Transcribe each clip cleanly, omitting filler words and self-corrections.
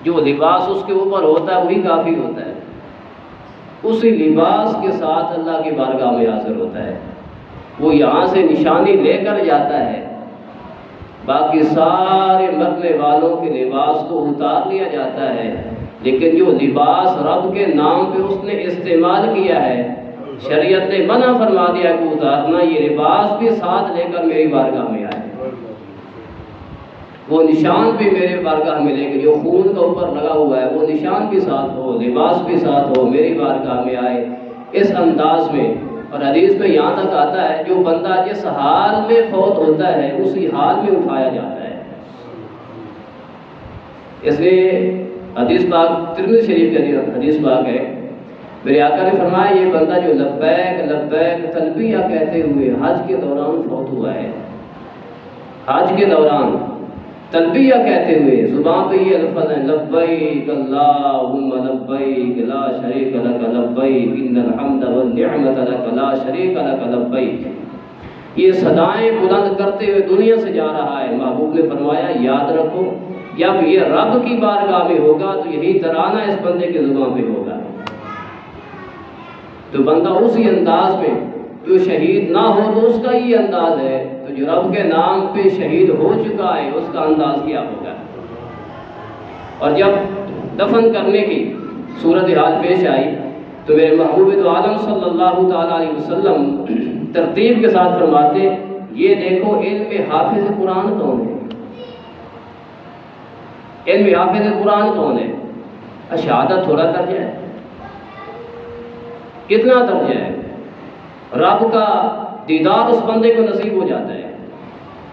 جو لباس اس کے اوپر ہوتا ہے وہی کافی ہوتا ہے، اسی لباس کے ساتھ اللہ کی بارگاہ میں حاضر ہوتا ہے۔ وہ یہاں سے نشانی لے کر جاتا ہے، باقی سارے مرنے والوں کے لباس کو اتار لیا جاتا ہے، لیکن جو لباس رب کے نام پہ اس نے استعمال کیا ہے، شریعت نے منع فرما دیا کہ اتارنا، یہ لباس بھی ساتھ لے کر میری بارگاہ میں آئے، وہ نشان بھی میرے بارگاہ میں لے کے، جو خون کا اوپر لگا ہوا ہے وہ نشان بھی ساتھ ہو، لباس بھی ساتھ ہو، میری بارگاہ میں آئے اس انداز میں۔ اور حدیث میں یہاں تک آتا ہے جو بندہ جس حال میں فوت ہوتا ہے اسی حال میں اٹھایا جاتا ہے۔ اس لیے حدیث پاک ترمذی شریف کی حدیث پاک ہے، میرے آقا نے فرمایا یہ بندہ جو لبیک لبیک تلبیہ کہتے ہوئے حج کے دوران فوت ہوا ہے، حج کے دوران تلبیہ کہتے ہوئے زبان پہ یہ الفاظ ہیں، لبیک اللہم لبیک لا شریک لک لبیک ان الحمد والنعمت لک لا شریک لک لبیک، یہ صدائیں بلند کرتے ہوئے دنیا سے جا رہا ہے۔ محبوب نے فرمایا یاد رکھو جب یہ رب کی بارگاہ میں ہوگا تو یہی ترانہ اس بندے کے زبان پہ ہوگا، تو بندہ اسی انداز میں، جو شہید نہ ہو تو اس کا یہ انداز ہے، تو جو رب کے نام پہ شہید ہو چکا ہے اس کا انداز کیا ہوگا۔ اور جب دفن کرنے کی صورتحال پیش آئی تو میرے محبوب تو عالم صلی اللہ تعالیٰ علیہ وسلم ترتیب کے ساتھ فرماتے، یہ دیکھو علم حافظ قرآن کون ہے، علم حافظ قرآن کون ہے؟ شہادت تھوڑا درجہ ہے، کتنا درجہ ہے، رب کا دیدار اس بندے کو نصیب ہو جاتا ہے،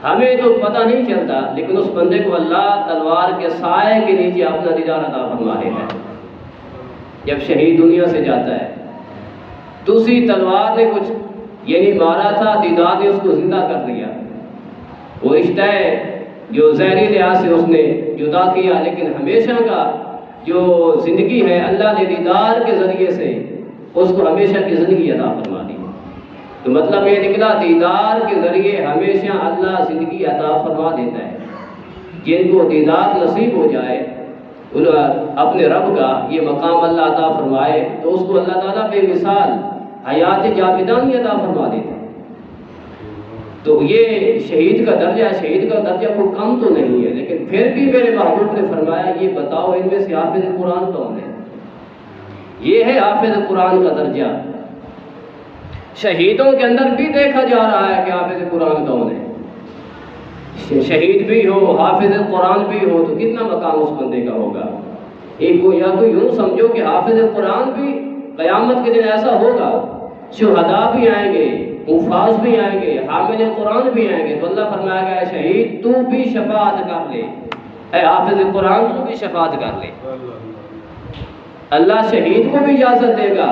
ہمیں تو پتہ نہیں چلتا لیکن اس بندے کو اللہ تلوار کے سائے کے نیچے اپنا دیدار عطا فرما رہے ہیں۔ جب شہید دنیا سے جاتا ہے دوسری تلوار نے کچھ یعنی مارا تھا، دیدار نے اس کو زندہ کر دیا، وہ رشتہ ہے جو زہری لحاظ سے اس نے جدا کیا، لیکن ہمیشہ کا جو زندگی ہے اللہ نے دیدار کے ذریعے سے اس کو ہمیشہ کی زندگی عطا فرما دی۔ تو مطلب یہ نکلا دیدار کے ذریعے ہمیشہ اللہ زندگی عطا فرما دیتا ہے۔ جن کو دیدار نصیب ہو جائے اپنے رب کا یہ مقام اللہ عطا فرمائے تو اس کو اللہ تعالیٰ بے مثال حیات جاویدانی عطا فرما دیتا ہے۔ تو یہ شہید کا درجہ ہے، شہید کا درجہ کوئی کم تو نہیں ہے، لیکن پھر بھی میرے محبوب نے فرمایا یہ بتاؤ ان میں سے حافظ قرآن کون ہے؟ یہ ہے حافظ قرآن کا درجہ۔ شہیدوں کے اندر بھی دیکھا جا رہا ہے کہ حافظ قرآن کون ہے، شہید بھی ہو حافظ قرآن بھی ہو تو کتنا مقام اس بندے کا ہوگا۔ ایک کو یا تو یوں سمجھو کہ حافظ قرآن بھی قیامت کے دن ایسا ہوگا، شہداء بھی آئیں گے، حفاظ بھی آئیں گے، حامل قرآن بھی آئیں گے، تو اللہ فرمائے گا اے شہید تو بھی شفاعت کر لے، اے حافظ قرآن تو بھی شفاعت کر لے۔ اللہ شہید کو بھی اجازت دے گا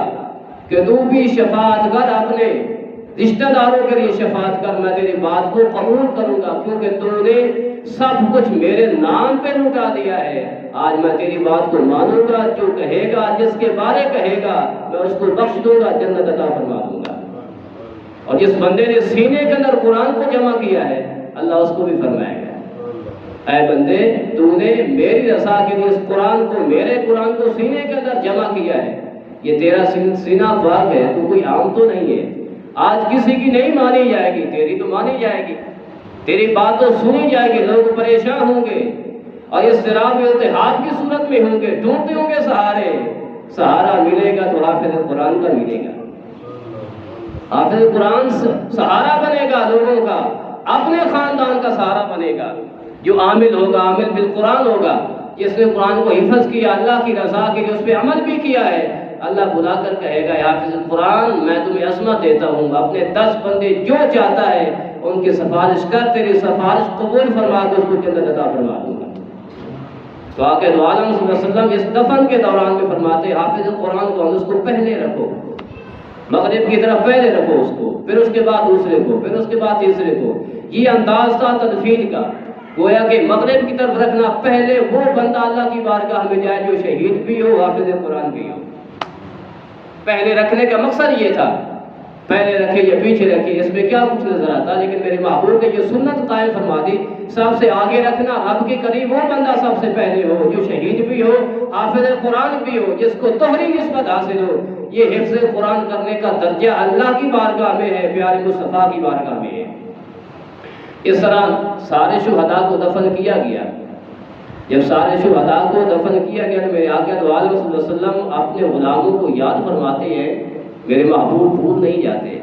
کہ تو بھی شفاعت کر، اپنے رشتہ داروں کے لیے شفاعت کر، میں تیری بات کو قبول کروں گا کیونکہ تو نے سب کچھ میرے نام پہ لوٹا دیا ہے، آج میں تیری بات کو مانوں گا، جو کہے گا جس کے بارے کہے گا میں اس کو بخش دوں گا، جنت عطا فرما دوں گا۔ اور جس بندے نے سینے کے اندر قرآن کو جمع کیا ہے اللہ اس کو بھی فرمائے گا اے بندے تو نے میری رضا کے لیے اس قرآن کو، میرے قرآن کو سینے کے اندر جمع کیا ہے، یہ تیرا سینہ پاک ہے تو کوئی عام تو نہیں ہے، آج کسی کی نہیں مانی جائے گی، تیری تو مانی جائے گی، تیری بات تو سنی جائے گی، لوگ پریشان ہوں گے اور اس صراط التحاد کی صورت میں ہوں گے، ڈھونڈتے ہوں گے سہارے، سہارا ملے گا تو حافظ قرآن کا ملے گا، حافظ قرآن سہارا بنے گا لوگوں کا، اپنے خاندان کا سہارا بنے گا، جو عامل ہوگا عامل بالقرآن ہوگا، جس نے قرآن کو حفظ کیا اللہ کی رضا کے لیے اس پہ عمل بھی کیا ہے، اللہ بلا کر کہے گا حافظ قرآن میں تمہیں عصمت دیتا ہوں، اپنے 10 بندے جو چاہتا ہے ان کی سفارش کر، تیری سفارش قبول فرما کے اس کو جنت عطا فرما دوں گا۔ تو آقا دو عالم صلی اللہ علیہ وسلم اس دفن کے دوران میں فرماتے حافظ قرآن کو اس کو پہلے رکھو، مغرب کی طرف پہلے رکھو اس کو، پھر اس کے بعد دوسرے کو، پھر اس کے بعد تیسرے کو، یہ انداز تھا تدفین کا، گویا کہ مغرب کی طرف رکھنا، پہلے وہ بندہ اللہ کی بارگاہ میں جائے جو شہید بھی ہو حافظ قرآن بھی ہو، پہلے رکھنے کا مقصد یہ تھا پہلے رکھے یا پیچھے رکھے، اس میں کیا کچھ نظر آتا، لیکن میرے محبوب نے یہ سنت قائم فرما دی، سب سے آگے رکھنا، رب کے قریب وہ بندہ سب سے پہلے ہو جو شہید بھی ہو، حافظ قرآن بھی ہو، جس کو دوہری نسبت حاصل ہو۔ یہ حفظ قرآن کرنے کا درجہ اللہ کی بارگاہ میں ہے، پیارے مصطفیٰ کی بارگاہ میں ہے۔ اس طرح سارے شہداء کو دفن کیا گیا۔ جب سارے شہداء کو دفن کیا گیا تو میرے آقا دو عالم صلی اللہ علیہ وسلم اپنے غلاموں کو یاد فرماتے ہیں، میرے محبوب بھول نہیں جاتے،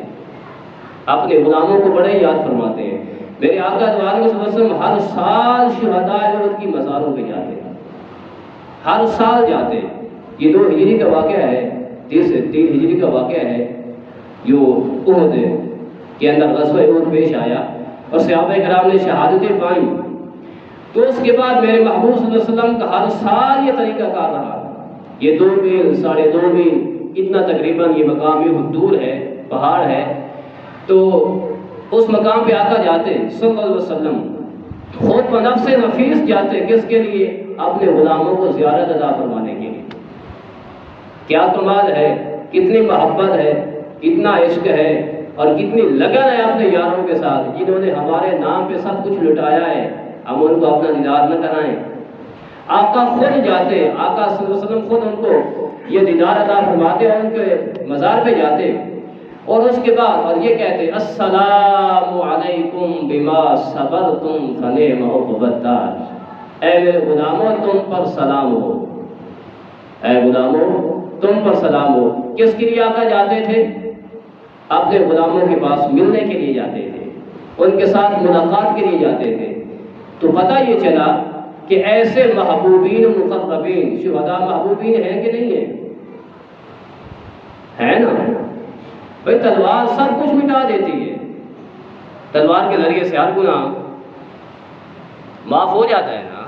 اپنے غلاموں کو بڑے یاد فرماتے ہیں۔ میرے آقا دو عالم صلی اللہ علیہ وسلم ہر سال شہداء احد کی مزاروں پہ جاتے ہیں، ہر سال جاتے ہیں۔ یہ 2 ہجری کا واقعہ ہے، 3 ہجری کا واقعہ ہے، جو احد کے اندر غزوہ احد پیش آیا اور صحابہ کرام نے شہادتیں پائیں۔ تو اس کے بعد میرے محبوب صلی اللہ علیہ وسلم کا ہر سال یہ طریقہ کار رہا۔ یہ 2 میل 2.5 میل اتنا تقریباً یہ مقام یہ دور ہے، پہاڑ ہے، تو اس مقام پہ آقا جاتے صلی اللہ علیہ وسلم، خود بنفس نفیس جاتے، کس کے لیے؟ اپنے غلاموں کو زیارت ادا فرمانے کے لیے۔ کیا کمال ہے، کتنی محبت ہے، کتنا عشق ہے اور کتنی لگن ہے اپنے یاروں کے ساتھ، جنہوں نے ہمارے نام پہ سب کچھ لٹایا ہے، ہم ان کو اپنا دیدار نہ کرائیں۔ آقا خود جاتے، آقا صلی اللہ علیہ وسلم خود ان کو یہ دیدار عطا فرماتے اور ان کے مزار پہ جاتے، اور اس کے بعد اور یہ کہتے السلام علیکم بما صبرتم فنعم عقبی الدار، اے میرے غلاموں تم پر سلام ہو، اے غلاموں تم پر سلام ہو۔ کس کے لیے آقا جاتے تھے؟ اپنے غلاموں کے پاس ملنے کے لیے جاتے تھے، ان کے ساتھ ملاقات کے لیے جاتے تھے۔ تو پتہ یہ چلا کہ ایسے محبوبین مقربین شہداء محبوبین ہیں کہ نہیں ہیں؟ ہے نا بھئی، تلوار سب کچھ مٹا دیتی ہے، تلوار کے ذریعے سے ہر گناہ معاف ہو جاتا ہے نا،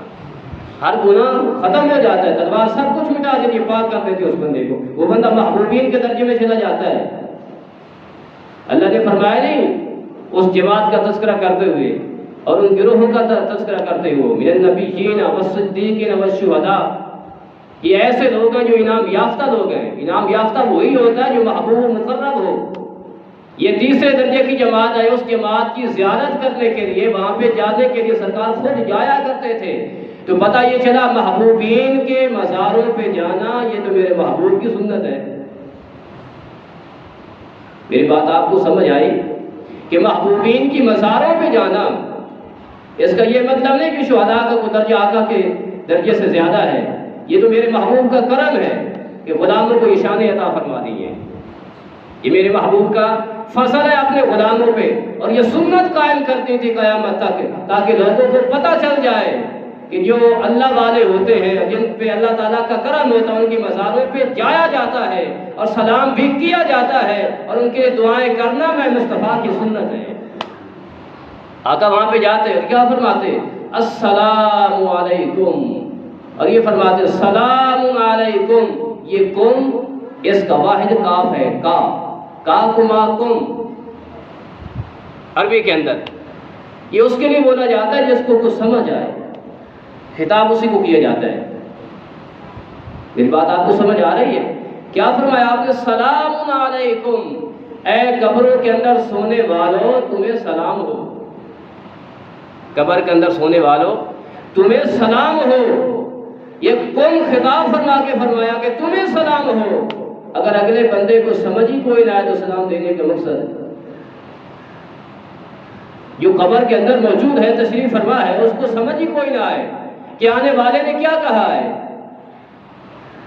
ہر گناہ ختم ہو جاتا ہے، تلوار سب کچھ مٹا دیتی ہے، پاک کر دیتی ہے اس بندے کو، وہ بندہ محبوبین کے درجے میں چلا جاتا ہے۔ اللہ نے فرمایا نہیں اس جماعت کا تذکرہ کرتے ہوئے اور ان گروہوں کا تذکرہ کرتے ہوئے، من النبیین والصدیقین والشہداء، یہ ایسے لوگ ہیں جو انعام یافتہ لوگ ہیں۔ انعام یافتہ وہی ہوتا ہے جو محبوب مقرب ہو۔ یہ تیسرے درجے کی جماعت ہے، اس جماعت کی زیارت کرنے کے لیے، وہاں پہ جانے کے لیے سرکار خود جایا کرتے تھے۔ تو پتہ یہ چلا محبوبین کے مزاروں پہ جانا یہ تو میرے محبوب کی سنت ہے۔ میری بات آپ کو سمجھ آئی کہ محبوبین کی مزاروں پہ جانا، اس کا یہ مطلب نہیں کہ شہداء کا کوئی درجہ آقا کے درجے سے زیادہ ہے، یہ تو میرے محبوب کا کرم ہے کہ غلاموں کو نشانیں عطا فرما دی ہیں۔ یہ میرے محبوب کا فضل ہے اپنے غلاموں پہ، اور یہ سنت قائم کرتی تھی قیامت تک، تاکہ لوگوں کو پتہ چل جائے کہ جو اللہ والے ہوتے ہیں، جن پہ اللہ تعالیٰ کا کرم ہوتا ہے، ان کی مزاروں پہ جایا جاتا ہے اور سلام بھی کیا جاتا ہے اور ان کے دعائیں کرنا میں مصطفیٰ کی سنت ہے۔ آقا وہاں پہ جاتے اور کیا فرماتے؟ السلام علیکم، اور یہ فرماتے سلام علیکم، یہ کم اس کا واحد کاف ہے، کاکما کم عربی کے اندر، یہ اس کے لیے بولا جاتا ہے جس کو کچھ سمجھ آئے، خطاب اسی کو کیا جاتا ہے۔ میری بات آپ کو سمجھ آ رہی ہے؟ کیا فرمایا آپ نے؟ سلام علیکم، اے قبروں کے اندر سونے والوں تمہیں سلام ہو، قبر کے اندر سونے والوں تمہیں سلام ہو۔ یہ کم خطاب فرما کے فرمایا کہ تمہیں سلام ہو۔ اگر اگلے بندے کو سمجھ ہی کوئی نہ آئے تو سلام دینے کا مقصد جو قبر کے اندر موجود ہے، تشریف فرما ہے، اس کو سمجھ ہی کوئی نہ آئے کہ آنے والے نے کیا کہا ہے،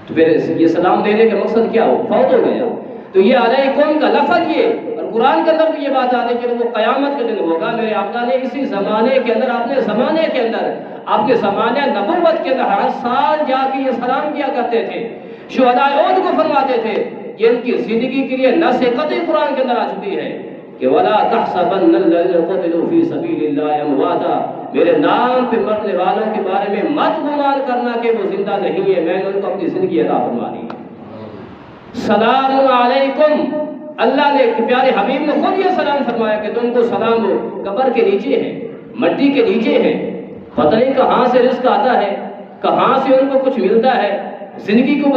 تو پھر یہ سلام دینے کا مقصد کیا ہو؟ فوت ہو گیا۔ تو یہ علیکم کا لفظ، یہ اور قرآن کے اندر بھی یہ بات آتی ہے کہ وہ قیامت کے دن ہوگا۔ میرے آقا نے اسی زمانے کے اندر، اپنے زمانے کے اندر، اپنے زمانے نبوت کے اندر ہر سال جا کے یہ سلام کیا کرتے تھے، شہداء احد کو فرماتے تھے۔ یہ ان کی زندگی کے لیے نص قطعی قرآن کے اندر آ چکی ہے کہ وَلَا تَحْسَبَنَّ الَّذِينَ قُتِلُوا فِي سَبِيلِ اللَّهِ أَمْوَاتًا، میرے نام پہ مرنے والوں کے بارے میں مت گمان کرنا کہ وہ زندہ نہیں ہے، میں نے ان کو اپنی زندگی عطا فرما دی ہے۔ سلام علیکم، اللہ نے پیارے حبیب نے خود یہ سلام فرمایا کہ تم کو سلام ہو۔ قبر کے نیچے ہے، مٹی کے نیچے ہے، پتہ نہیں کہاں سے رزق آتا ہے، کہاں سے ان کو کچھ ملتا ہے، زندگی کو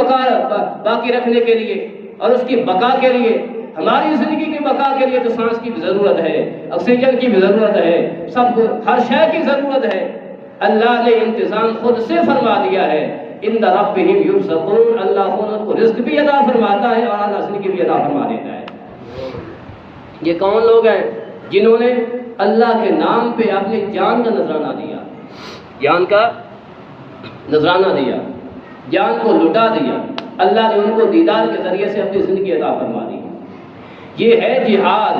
باقی رکھنے کے لیے اور اس کی بقا کے لیے ہماری زندگی کی بقا کے لیے تو سانس کی بھی ضرورت ہے، آکسیجن کی بھی ضرورت ہے، سب کو ہر شے کی ضرورت ہے۔ اللہ نے انتظام خود سے فرما دیا ہے، ان ربہم یرزقون، اللہ خود ان کو رزق بھی عطا فرماتا ہے اور اللہ زندگی بھی عطا فرما دیتا ہے۔ یہ کون لوگ ہیں جنہوں نے اللہ کے نام پہ اپنی جان کا نذرانہ دیا، جان کا نذرانہ دیا، جان کو لٹا دیا، اللہ نے ان کو دیدار کے ذریعے سے اپنی زندگی عطا فرما دی۔ یہ ہے جہاد۔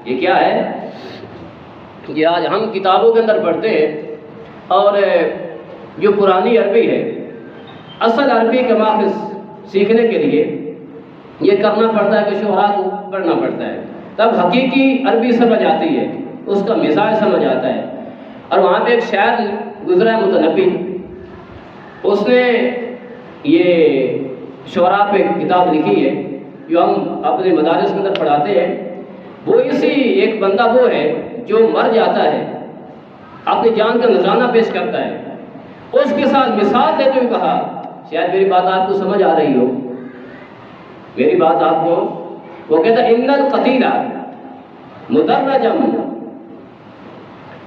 یہ کیا ہے؟ یہ آج ہم کتابوں کے اندر پڑھتے ہیں، اور جو پرانی عربی ہے، اصل عربی کا ماخذ سیکھنے کے لیے یہ کرنا پڑتا ہے کہ شعراء کو پڑھنا پڑتا ہے، تب حقیقی عربی سمجھ آتی ہے، اس کا مزاج سمجھ آتا ہے۔ اور وہاں پہ ایک شاعر گزرا ہے متنبی، اس نے یہ شعراء پہ کتاب لکھی ہے جو ہم اپنے مدارس کے اندر پڑھاتے ہیں۔ وہ اسی ایک بندہ وہ ہے جو مر جاتا ہے، اپنی جان کا نذرانہ پیش کرتا ہے، اس کے ساتھ مثال دیتے ہوئے کہا، شاید میری بات آپ کو سمجھ آ رہی ہو، میری بات آپ کو، وہ کہتا ہے ان القتیل مدرجم،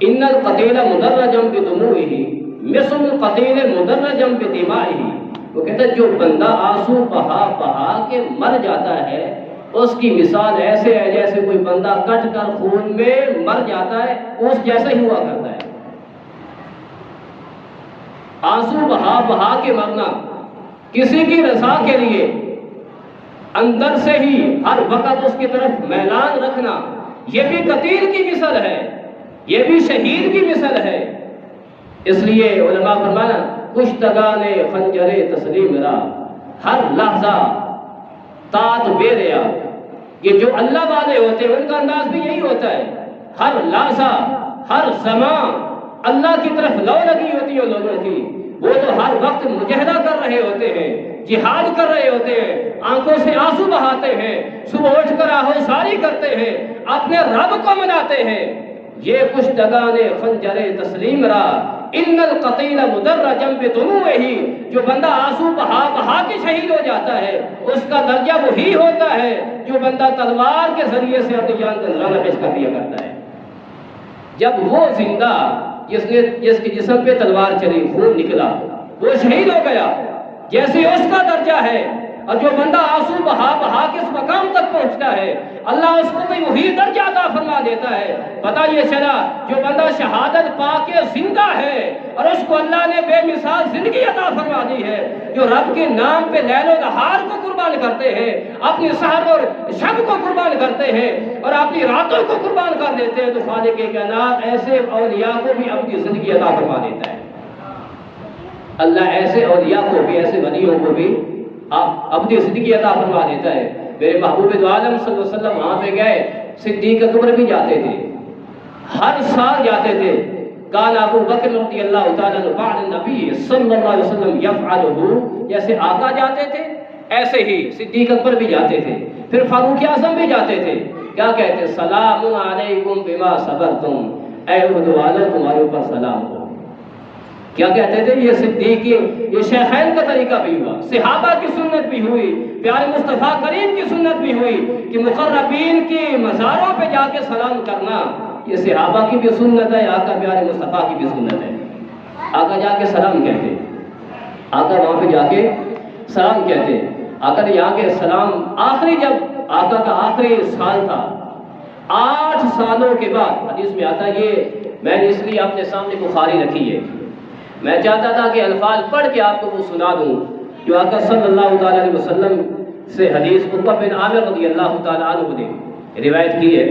ان القتیل مدرجم بدموعہ مثل القتیل مدرجم بدمائہ۔ وہ کہتا ہے جو بندہ آنسو بہا بہا کے مر جاتا ہے، اس کی مثال ایسے ہے جیسے کوئی بندہ کٹ کر خون میں مر جاتا ہے، اس جیسا ہی ہوا کرتا ہے۔ آنسو بہا بہا کے مرنا، کسی کی رضا کے لیے اندر سے ہی ہر وقت اس کی طرف میلان رکھنا، یہ بھی قتیل کی مثل ہے، یہ بھی شہید کی مثل ہے۔ اس لیے علماء فرمانا کشتگان خنجر تسلیم را، ہر لحظہ تات بے ریا، یہ جو اللہ والے ہوتے ہیں ان کا انداز بھی یہی ہوتا ہے، ہر لحظہ ہر زمان اللہ کی طرف لو لگی ہوتی ہے لوگوں کی، وہ تو ہر وقت مجاہدہ کر رہے ہوتے ہیں، جہاد کر رہے ہوتے ہیں، آنکھوں سے آنسو بہاتے ہیں، صبح اٹھ کر آہوساری کرتے ہیں، اپنے رب کو مناتے ہیں۔ یہ کشتگان خنجر تسلیم را ان القتیل مدرجم بدموعہ، جو بندہ آنسو بہا بہا کے شہید ہو جاتا ہے اس کا درجہ وہی ہوتا ہے جو بندہ تلوار کے ذریعے سے اپنی جان کا نذرانہ پیش کر دیا کرتا ہے۔ جب وہ زندہ جس کے جسم پہ تلوار چلی، خون نکلا، وہ شہید ہو گیا، جیسے اس کا درجہ ہے۔ اور جو بندہ آنسو بہا بہا کے اس مقام تک پہنچتا ہے، اللہ اس کو بھی وہی درجہ عطا فرما دیتا ہے۔ پتہ یہ چلا جو بندہ شہادت پا کے زندہ ہے اور اس کو اللہ نے بے مثال زندگی عطا فرما دی ہے، جو رب کے نام پہ لیل و نہار کو قربان کرتے ہیں، اپنی سحر اور شب کو قربان کرتے ہیں اور اپنی راتوں کو قربان کر دیتے ہیں، تو خالق کائنات ایسے اولیاء کو بھی اپنی زندگی عطا فرما دیتا ہے۔ اللہ ایسے اولیاء کو بھی، ایسے ولیوں کو بھی آپ اپنی زندگی عطا فرما دیتا ہے۔ میرے محبوب دو عالم صلی اللہ علیہ وسلم وہاں پہ گئے، صدیق اکبر بھی جاتے تھے، ہر سال جاتے تھے۔ کان ابو بکر رضی اللہ تعالیٰ عنہ بعد النبی صلی اللہ علیہ وسلم یفعلہ، جیسے آقا جاتے تھے ایسے ہی صدیق اکبر بھی جاتے تھے، پھر فاروق اعظم بھی جاتے تھے۔ کیا کہتے؟ سلام علیکم بما صبرتم، اے عہد والو تمہارے اوپر سلام ہو۔ کیا کہتے تھے؟ یہ صدیقی، یہ شیخین کا طریقہ بھی ہوا، صحابہ کی سنت بھی ہوئی، پیارے مصطفیٰ کریم کی سنت بھی ہوئی کہ مقربین کی مزاروں پہ جا کے سلام کرنا، یہ صحابہ کی بھی سنت ہے، آقا پیارے مصطفیٰ کی بھی سنت ہے۔ آقا جا کے سلام کہتے، آقا وہاں پہ جا کے سلام کہتے۔ آقا نے یہاں کے سلام، آخری جب آقا کا آخری سال تھا، 8 سالوں کے بعد، حدیث میں آتا ہے، یہ میں نے اس لیے اپنے سامنے بخاری رکھی ہے، میں چاہتا تھا کہ الفاظ پڑھ کے آپ کو وہ سنا دوں جو آقا صلی اللہ تعالیٰ علیہ وسلم سے حدیث عقبہ بن عامر رضی اللہ تعالیٰ عنہ نے روایت کی ہے۔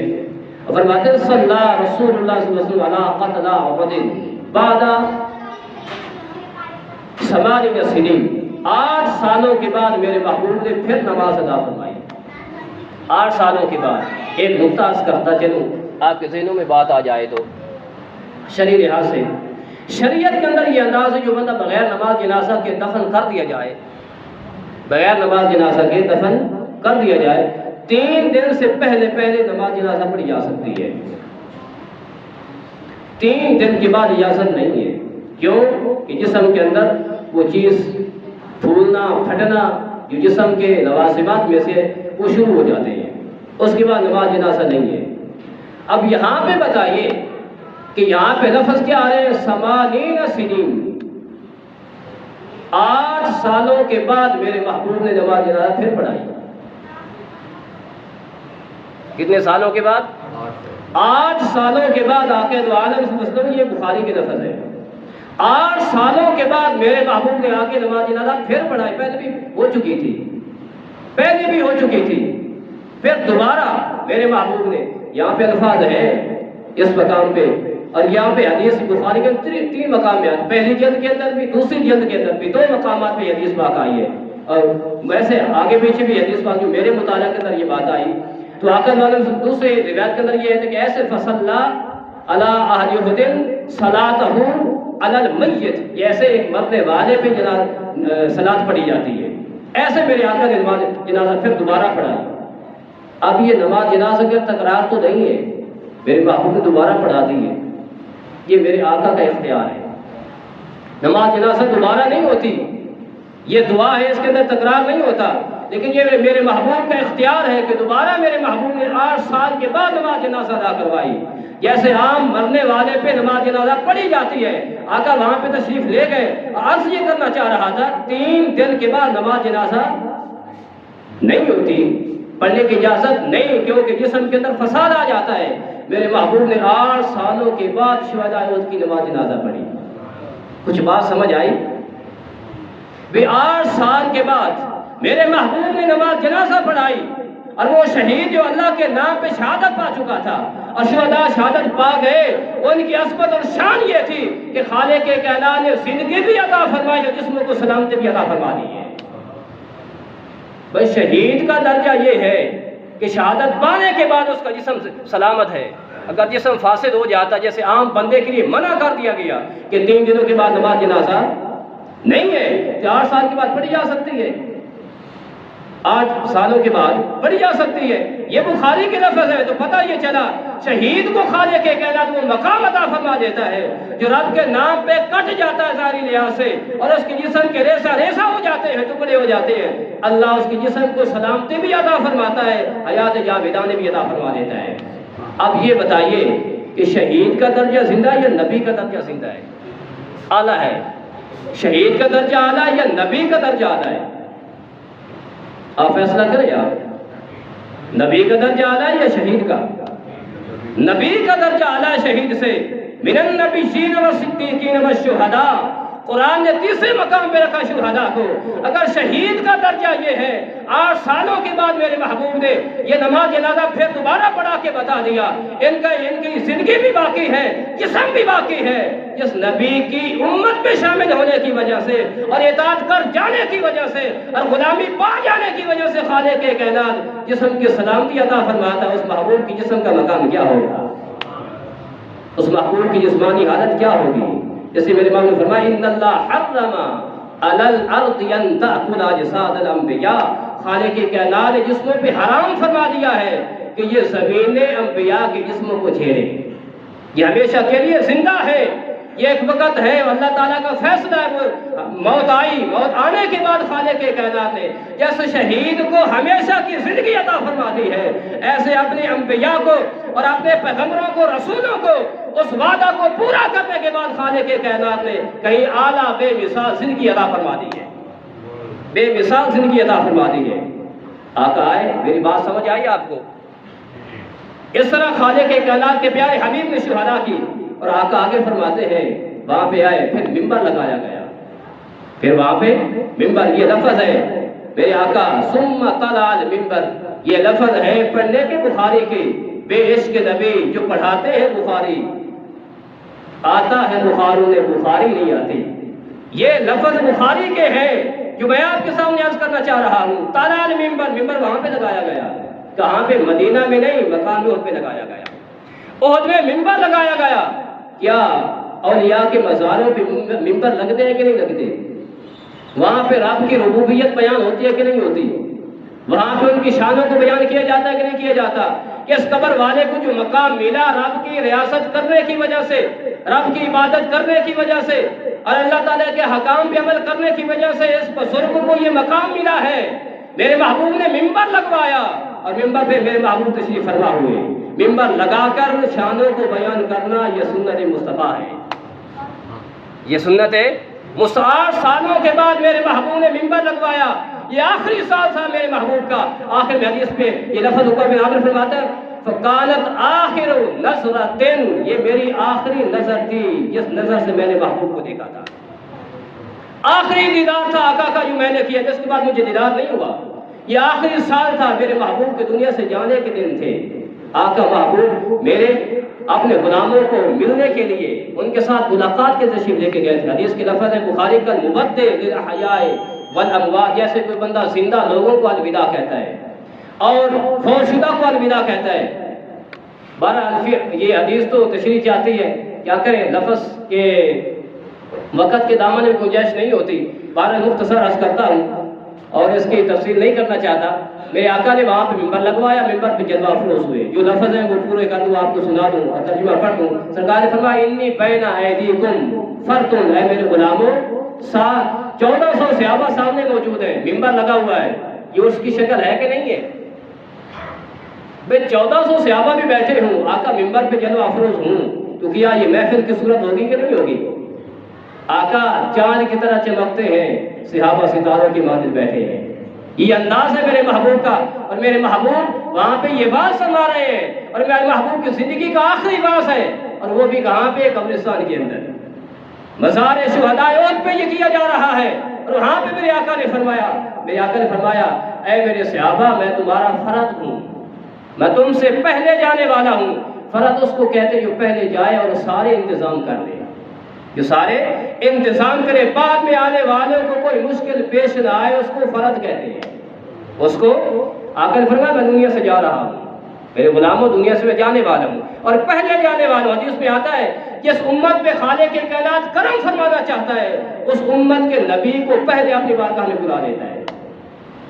اور فرماتے ہیں صلی اللہ رسول اللہ صلی اللہ علیہ وسلم علی قتل احد بعد 8 سنین، 8 سالوں کے بعد میرے محبوب نے پھر نماز ادا فرمائی۔ 8 سالوں کے بعد ایک نقطہ عرض کرتا چلوں آپ کے ذہنوں میں بات آ جائے تو، شرعی لحاظ سے شریعت کے اندر یہ انداز ہے جو بندہ بغیر نماز جنازہ کے دفن کر دیا جائے، بغیر نماز جنازہ کے دفن کر دیا جائے، 3 دن سے پہلے نماز جنازہ پڑھی جا سکتی ہے، 3 دن کے بعد اجازت نہیں ہے۔ کیوں؟ کہ جسم کے اندر وہ چیز پھولنا پھٹنا جو جسم کے لوازمات میں سے وہ شروع ہو جاتے ہیں، اس کے بعد نماز جنازہ نہیں ہے۔ اب یہاں پہ بتائیے کہ یہاں پہ لفظ کیا آ رہے ہیں؟ ثمانین سنین، 8 سالوں کے بعد میرے محبوب نے نماز جنازہ پھر پڑھائی۔ کتنے سالوں کے بعد؟ 8 سالوں کے بعد آقا دو عالم صلی اللہ علیہ وسلم، یہ بخاری کے لفظ ہے، 8 سالوں کے بعد میرے محبوب نے آ کے نماز جنازہ پھر پڑھائی۔ پہلے بھی ہو چکی تھی، پہلے بھی ہو چکی تھی، پھر دوبارہ میرے محبوب نے، یہاں پہ الفاظ ہیں اس مقام پہ، اور یہاں پہ حدیث بخاری کے 3 مقام میں، پہلی جلد کے اندر بھی، دوسری جلد کے اندر بھی، 2 مقامات پہ حدیث پاک آئی ہے، اور ویسے آگے پیچھے بھی حدیث پاک جو میرے مطالعہ کے اندر یہ بات آئی، تو آقا دوسرے روایت کے اندر یہ ہے کہ ایسے فصلہ علی احدہم صلاتہ علی المیت، جیسے ایک مرنے والے پہ صلاۃ پڑھی جاتی ہے، ایسے میرے آقا نے نماز جنازہ پھر دوبارہ پڑھا۔ اب یہ نماز جنازہ کا تکرار تو نہیں ہے، میرے محبوب نے دوبارہ پڑھا دی ہے، یہ میرے آقا کا اختیار ہے۔ نماز جنازہ دوبارہ نہیں ہوتی، یہ دعا ہے، اس کے اندر تکرار نہیں ہوتا، لیکن یہ میرے محبوب کا اختیار ہے کہ دوبارہ میرے محبوب نے 8 سال کے بعد نماز جنازہ ادا کروائی۔ جیسے عام مرنے والے پہ نماز جنازہ پڑھی جاتی ہے، آقا وہاں پہ تشریف لے گئے، عرض یہ کرنا چاہ رہا تھا 3 دن کے بعد نماز جنازہ نہیں ہوتی، پڑھنے کی اجازت نہیں، کیونکہ جسم کے اندر فساد آ جاتا ہے۔ میرے محبوب نے 8 سالوں کے بعد شہداء احد کی نماز جنازہ پڑھی۔ کچھ بات سمجھ آئی؟ 8 سال کے بعد میرے محبوب نے نماز جنازہ پڑھائی، اور وہ شہید جو اللہ کے نام پہ شہادت پا چکا تھا، اور شہداء شہادت پا گئے، ان کی عظمت اور شان یہ تھی کہ خالق کائنات نے زندگی بھی عطا فرمائی اور جسم کو سلامتی بھی عطا فرما دی ہے۔ بھائی شہید کا درجہ یہ ہے کہ شہادت پانے کے بعد اس کا جسم سلامت ہے۔ اگر جسم فاسد ہو جاتا، جیسے عام بندے کے لیے منع کر دیا گیا کہ 3 دنوں کے بعد نماز جنازہ نہیں ہے، 4 سال کے بعد پڑھی جا سکتی ہے، 8 سالوں کے بعد پڑھی جا سکتی ہے، یہ بخاری کے لفظ ہے، تو پتہ یہ چلا شہید کو خالق کائنات وہ مقام عطا فرما دیتا ہے جو رب کے نام پہ کٹ جاتا ہے ظاہری لحاظ سے، اور اس کے جسم کے ریسہ ریسہ ہو جاتے ہیں، ٹکڑے ہو جاتے ہیں، اللہ اس کے جسم کو سلامتی بھی عطا فرماتا ہے، حیات جاویدانہ بھی عطا فرما دیتا ہے۔ اب یہ بتائیے کہ شہید کا درجہ زندہ ہے یا نبی کا درجہ زندہ ہے؟ اعلیٰ ہے۔ شہید کا درجہ اعلیٰ ہے یا نبی کا درجہ اعلیٰ ہے؟ آپ فیصلہ کریں، آپ نبی کا درجہ اعلیٰ ہے یا شہید کا؟ نبی کا درجہ اعلیٰ ہے شہید سے۔ من النبیین والصدیقین والشہداء، قرآن نے تیسرے مقام پہ رکھا شہداء کو۔ اگر شہید کا درجہ یہ ہے، 8 سالوں کے بعد میرے محبوب نے یہ نماز جنازہ پھر دوبارہ پڑھا کے بتا دیا، ان کی زندگی بھی باقی ہے، جسم بھی باقی ہے، جس نبی کی امت میں شامل ہونے کی وجہ سے اور اطاعت کر جانے کی وجہ سے اور غلامی پا جانے کی وجہ سے خالق کائنات جسم کی سلامتی عطا فرماتا ہے، اس محبوب کی جسم کا مقام کیا ہوگا؟ اس محبوب کی جسمانی حالت کیا ہوگی؟ جیسے میرے امام نے فرمایا ان اللہ حرم علی الارض ان تأکل اجساد الانبیاء، خالق کائنات نے جسموں پہ حرام فرما دیا ہے کہ یہ زمینیں انبیاء کے جسموں کو چھیڑے، یہ ہمیشہ کے لیے زندہ ہے، یہ ایک وقت ہے، اللہ تعالیٰ کا فیصلہ ہے، موت آئی، موت آنے کے بعد خالق کائنات نے جیسے شہید کو ہمیشہ کی زندگی عطا فرما دی ہے، ایسے اپنے انبیاء کو اور اپنے پیغمبروں کو، رسولوں کو اس وعدہ کو پورا کرنے کے بعد خالق کائنات نے کہیں اعلیٰ بے مثال زندگی عطا فرما دی ہے، بے مثال زندگی عطا فرما دی ہے۔ آقا آئے، میری بات سمجھ آئی آپ کو؟ اس طرح خالق کائنات کے پیارے حبیب نے شہداء کی، اور آقا آگے فرماتے ہیں وہاں پہ آئے، پھر ممبر لگایا گیا، پھر وہاں پہ ممبر، یہ لفظ ہے میرے آقا ثم طلع المنبر، یہ لفظ ہے پڑھنے کے بخاری کے، بے عشق نبی جو پڑھاتے ہیں بخاری، آتا ہے بخاروں نے بخاری نہیں آتی، یہ لفظ بخاری کے ہیں جو میں آپ کے سامنے عرض کرنا چاہ رہا ہوں۔ طلع المنبر، ممبر وہاں پہ لگایا گیا، کہاں پہ؟ مدینہ میں نہیں، مقام احد پہ لگایا گیا، احد میں ممبر لگایا گیا۔ کیا اولیاء کے مزاروں پہ ممبر لگتے ہیں کہ نہیں لگتے؟ وہاں پہ رب کی ربوبیت بیان ہوتی ہے کہ نہیں ہوتی؟ وہاں پہ ان کی شانوں کو بیان کیا جاتا ہے کہ نہیں کیا جاتا؟ کہ اس قبر والے کو جو مقام ملا رب کی ریاست کرنے کی وجہ سے، رب کی عبادت کرنے کی وجہ سے اور اللہ تعالیٰ کے حکام پہ عمل کرنے کی وجہ سے اس بزرگ کو یہ مقام ملا ہے۔ میرے محبوب نے ممبر لگوایا، اور ممبر پہ میرے محبوب تشریف فرما ہوئے، ممبر لگا کر شانوں کو بیان کرنا یہ سنت مصطفیٰ ہے، یہ سنت مصطفیٰ۔ 8 سالوں کے بعد میرے محبوب نے ممبر لگوایا، یہ آخری سال تھا میرے محبوب کا۔ آخر میں حدیث پہ یہ لفظ عقبہ بن عامر فرماتا ہے فقالت آخر نظرۃ، یہ میری آخری نظر تھی جس نظر سے میں نے محبوب کو دیکھا تھا، آخری دیدار تھا آقا کا جو میں نے کیا، جس کے بعد مجھے دیدار نہیں ہوا۔ یہ آخری سال تھا میرے محبوب کے دنیا سے جانے کے دن تھے۔ آقا محبوب میرے اپنے غلاموں کو ملنے کے لیے ان کے ساتھ ملاقات کے تشریف لے کے گئے تھے۔ حدیث کے لفظ ہے بخاری کا مودع للاحیاء والاموات، جیسے کوئی بندہ زندہ لوگوں کو الوداع کہتا ہے اور فوت شدہ کو الوداع کہتا ہے۔ بہرحال یہ حدیث تو تشریح چاہتی ہے، کیا کریں لفظ کے وقت کے دامن میں گنجائش نہیں ہوتی، بہرحال مختصر عرض کرتا ہوں اور اس کی تفصیل نہیں کرنا چاہتا۔ میرے آقا نے وہاں پہ ممبر لگوایا، ممبر پہ جلوہ افروز ہوئے، جو لفظ ہیں وہ پورے کر دوں، آپ کو سنا دوں اور ترجمہ پڑھ دوں۔ سرکار نے فرمایا انی بین ایدیکم فرد، اے میرے غلاموں 1400 صحابہ سامنے موجود ہیں، ممبر لگا ہوا ہے، یہ اس کی شکل ہے کہ نہیں ہے؟ بھئی 1400 صحابہ بھی بیٹھے ہوں، آقا ممبر پہ جلوہ افروز ہوں، تو کیا یہ محفل کی صورت ہوگی کہ نہیں ہوگی؟ آقا چاند کی طرح چمکتے ہیں، صحابہ ستاروں کی مانند بیٹھے ہیں، یہ انداز ہے میرے محبوب کا۔ اور میرے محبوب وہاں پہ یہ باز فرما رہے ہیں، اور میرے محبوب کی زندگی کا آخری باز ہے، اور وہ بھی کہاں پہ؟ قبرستان کے اندر، مزار شہداء احد پہ یہ کیا جا رہا ہے۔ اور وہاں پہ میرے آقا نے فرمایا اے میرے صحابہ میں تمہارا فرد ہوں، میں تم سے پہلے جانے والا ہوں۔ فرد اس کو کہتے جو پہلے جائے اور سارے انتظام کر دے، جو سارے انتظام کرے، بعد میں آنے والوں کو کوئی مشکل پیش نہ آئے، اس کو فرد کہتے ہیں۔ اس کو آقا نے فرمایا میں دنیا سے جا رہا ہوں، میرے غلاموں دنیا سے میں جانے والا ہوں اور پہلے جانے والا ہوں۔ حدیث میں آتا ہے جس امت پہ خالق کائنات کرم فرمانا چاہتا ہے، اس امت کے نبی کو پہلے اپنی بارگاہ میں بلا لیتا ہے،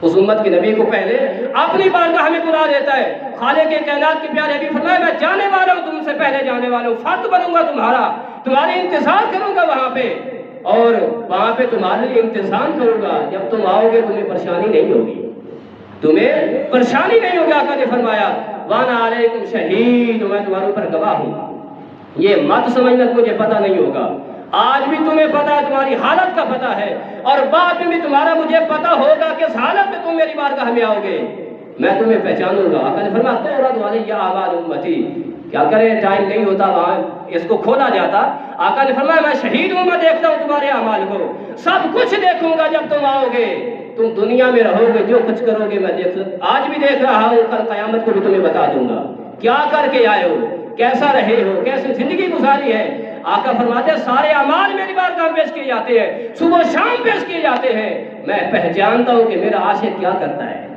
اس امت کے نبی کو پہلے اپنی بارگاہ میں بلا دیتا ہے۔ خالق کائنات کے پیارے نبی فرمایا میں جانے والا ہوں، تم سے پہلے جانے والا ہوں، فرد بنوں گا تمہارا، تمہارے انتظار کروں گا وہاں پہ، اور وہاں پہ تمہارے لیے انتظام کروں گا، جب تم آؤ گے تمہیں پریشانی نہیں ہوگی، تمہیں پریشانی نہیں ہوگی۔ آقا نے فرمایا وانا علیکم شہید، میں تمہارے اوپر گواہ ہوں۔ یہ مت سمجھنا مجھے پتہ نہیں ہوگا، آج بھی تمہیں پتہ ہے، تمہاری حالت کا پتہ ہے، اور بعد میں بھی تمہارا مجھے پتہ ہوگا کہ اس حالت میں تم میری بارگاہ میں آؤ گے، میں تمہیں پہچانوں گا۔ آقا نے فرمایا تورد علی اعمال امتی، کیا کریں ٹائم نہیں ہوتا وہاں اس کو کھولا جاتا۔ آقا نے فرمایا میں شہید ہوں، میں دیکھتا ہوں تمہارے اعمال کو، سب کچھ دیکھوں گا جب تم آؤ گے، تم دنیا میں رہو گے جو کچھ کرو گے میں آج بھی دیکھ رہا ہوں، کل قیامت کو بھی تمہیں بتا دوں گا کیا کر کے آئے ہو، کیسا رہے ہو، کیسی زندگی گزاری ہے۔ آقا فرماتے ہیں سارے اعمال میری بارگاہ میں پیش کیے جاتے ہیں، صبح شام پیش کیے جاتے ہیں، میں پہچانتا ہوں کہ میرا عاشق کیا کرتا ہے۔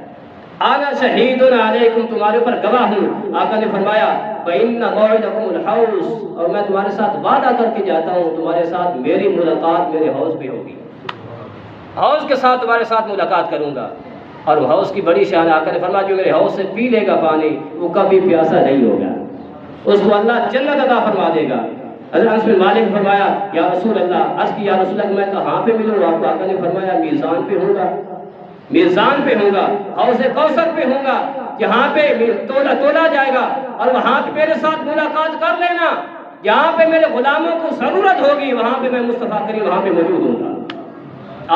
آنا شہید علیکم، تمہارے اوپر گواہ ہوں۔ آقا نے فرمایا فإن موعدکم الحوض، اور میں تمہارے ساتھ وعدہ کر کے جاتا ہوں تمہارے ساتھ میری ملاقات میرے حوض پہ ہوگی، حوض کے ساتھ تمہارے ساتھ ملاقات کروں گا۔ اور حوض کی بڑی شان، آقا نے فرمایا جو میرے حوض سے پی لے گا پانی وہ کبھی پیاسا نہیں ہوگا، اس کو اللہ جنت عطا فرما دے گا۔ حضرت انس بن مالک نے فرمایا یا رسول اللہ، عرض کی یا رسول اللہ میں کہاں پہ ملوں آپ کو؟ آقا نے فرمایا میزان پہ ہوں گا، میزان پہ ہوں گا، حوض کوثر پہ ہوں گا، جہاں پہ تولا جائے گا، اور وہاں پہ میرے ساتھ ملاقات کر لینا، جہاں پہ میرے غلاموں کو ضرورت ہوگی وہاں پہ میں مصطفیٰ کریم وہاں پہ موجود ہوں گا۔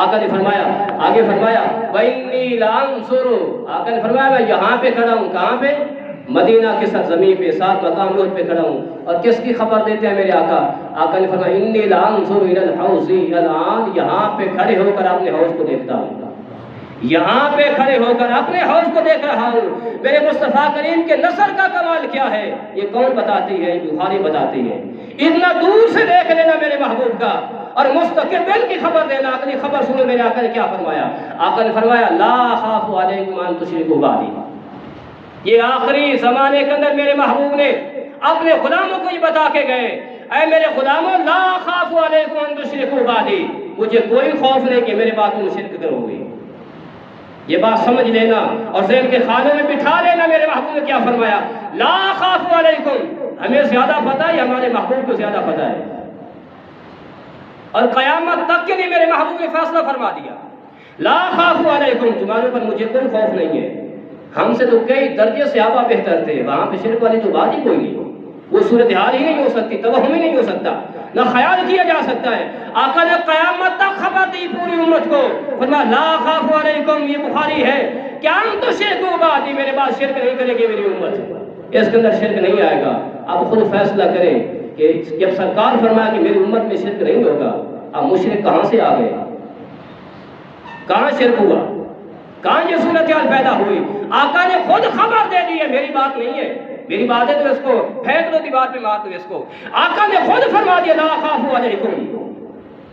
آقا نے فرمایا آگے فرمایا وَإِنِّي لَأَنْصُرُ، آقا نے فرمایا میں یہاں پہ کھڑا ہوں، کہاں پہ؟ مدینہ کی سرزمین پہ، ساتھ مقام روز پہ کھڑا ہوں، اور کس کی خبر دیتے ہیں میرے آقا؟ آقا نے فرمایا اِنِّي لَأَنْصُرُ إِلَى الْحَوْضِ، الآن یہاں پہ کھڑے ہو کر اپنے حوض کو دیکھتا ہوں، یہاں پہ کھڑے ہو کر اپنے حوض کو دیکھ رہا ہوں۔ میرے مصطفیٰ کریم کے نصر کا کمال کیا ہے یہ کون بتاتی ہے؟ بخاری بتاتی ہے۔ اتنا دور سے دیکھ لینا میرے محبوب کا اور مستقبل کی خبر دینا، اگلی خبر سنو میرے آقا نے کیا فرمایا۔ آقا نے فرمایا لا خاف علیکم ان تشرکوا بعدی، یہ آخری زمانے کے اندر میرے محبوب نے اپنے غلاموں کو یہ بتا کے گئے اے میرے غلاموں لا خاف علیکم ان تشرکوا بعدی، مجھے کوئی خوف نہیں کہ میرے بعد تم شرک کرو گے، یہ بات سمجھ لینا اور ذہن کے خانے میں بٹھا لینا۔ میرے محبوب نے کیا فرمایا لا خاف علیکم، ہمیں زیادہ پتہ ہے ہمارے محبوب کو زیادہ پتہ ہے، اور قیامت تک کے لیے میرے محبوب نے فیصلہ فرما دیا لا خاف علیکم، تمہارے اوپر مجھے کوئی خوف نہیں ہے، ہم سے تو کئی درجے صحابہ بہتر تھے، وہاں پہ شرک والی تو بات ہی کوئی نہیں، وہ صورتحال ہی نہیں ہو سکتی، توہم ہی نہیں ہو سکتا، نہ خیال کیا جا سکتا ہے۔ آقا نے قیامت تک خبر دی پوری امت کو، فرمایا لا خاف علیکم، یہ بخاری ہے، کیا ان تو شرک بعدی، میرے بعد شرک نہیں کرے گی میری امت، اس کے اندر شرک نہیں آئے گا۔ اب خود فیصلہ کریں کہ جب سرکار فرمایا کہ میری امت میں شرک نہیں ہوگا، اب مشرک کہاں سے آ گئے، کہاں شرک ہوا، کہاں یہ صورتحال پیدا ہوئی؟ آقا نے خود خبر دے دی ہے، میری بات نہیں ہے، میری بات ہے تو اس کو پھینک دو دیوار پہ، مار دو اس کو۔ آقا نے خود فرما دیا لا خاف علیکم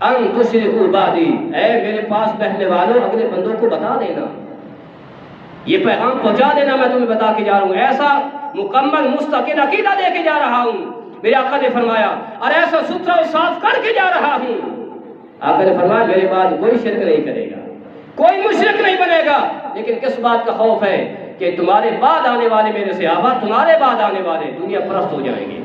ان تشرکوا بعدی، اے میرے پاس بیٹھنے والوں اگلے بندوں کو بتا دینا، یہ پیغام پہنچا دینا، میں تمہیں بتا کے جا رہا ہوں، ایسا مکمل مستقل عقیدہ دے کے جا رہا ہوں، میرے آقا نے فرمایا، اور ایسا ستھرا و صاف کر کے جا رہا ہوں۔ آقا نے فرمایا میرے بعد کوئی شرک نہیں کرے گا، کوئی مشرک نہیں بنے گا، لیکن کس بات کا خوف ہے کہ تمہارے بعد آنے والے میرے صحابہ، تمہارے بعد آنے والے دنیا پرست ہو جائیں گے،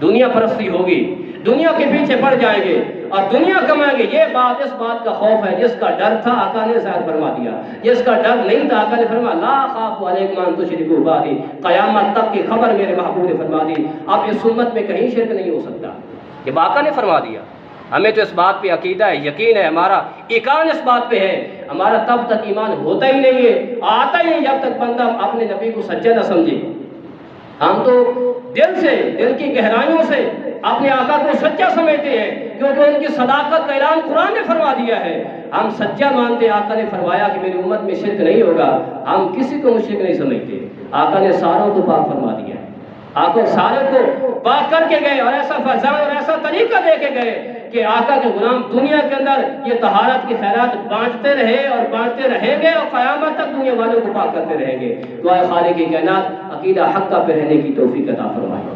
دنیا پرستی ہوگی، دنیا کے پیچھے پڑ جائیں گے اور دنیا کمائیں گے، یہ بات اس بات کا خوف ہے، جس کا ڈر تھا آقا نے ظاہر فرما دیا، جس کا ڈر نہیں تھا آقا نے فرمایا لا خاف علیکم ان تشرکوا بعدی، قیامت تک کی خبر میرے محبوب نے فرما دی، اب اس امت میں کہیں شرک نہیں ہو سکتا، یہ آقا نے فرما دیا۔ ہمیں تو اس بات پہ عقیدہ ہے، یقین ہے، ہمارا ایقان اس بات پہ ہے، ہمارا تب تک ایمان ہوتا ہی نہیں ہے، آتا ہی نہیں جب تک بندہ اپنے نبی کو سچا نہ سمجھے۔ ہم تو دل سے، دل کی گہرائیوں سے اپنے آقا کو سچا سمجھتے ہیں، کیونکہ ان کی صداقت کا اعلان قرآن نے فرما دیا ہے، ہم سچا مانتے ہیں۔ آقا نے فرمایا کہ میری امت میں شرک نہیں ہوگا، ہم کسی کو مشرک نہیں سمجھتے، آقا نے ساروں کو پاک فرما دیا ہے، آقا سارے کو پاک کر کے گئے، اور ایسا فضان اور ایسا طریقہ دے کے گئے کہ آقا کے غلام دنیا کے اندر یہ طہارت کی خیرات بانٹتے رہے اور بانٹتے رہیں گے، اور قیامت تک دنیا والوں کو پاک کرتے رہیں گے۔ دعائے خالق کائنات عقیدہ حق کا پہ رہنے کی توفیق عطا فرمائے۔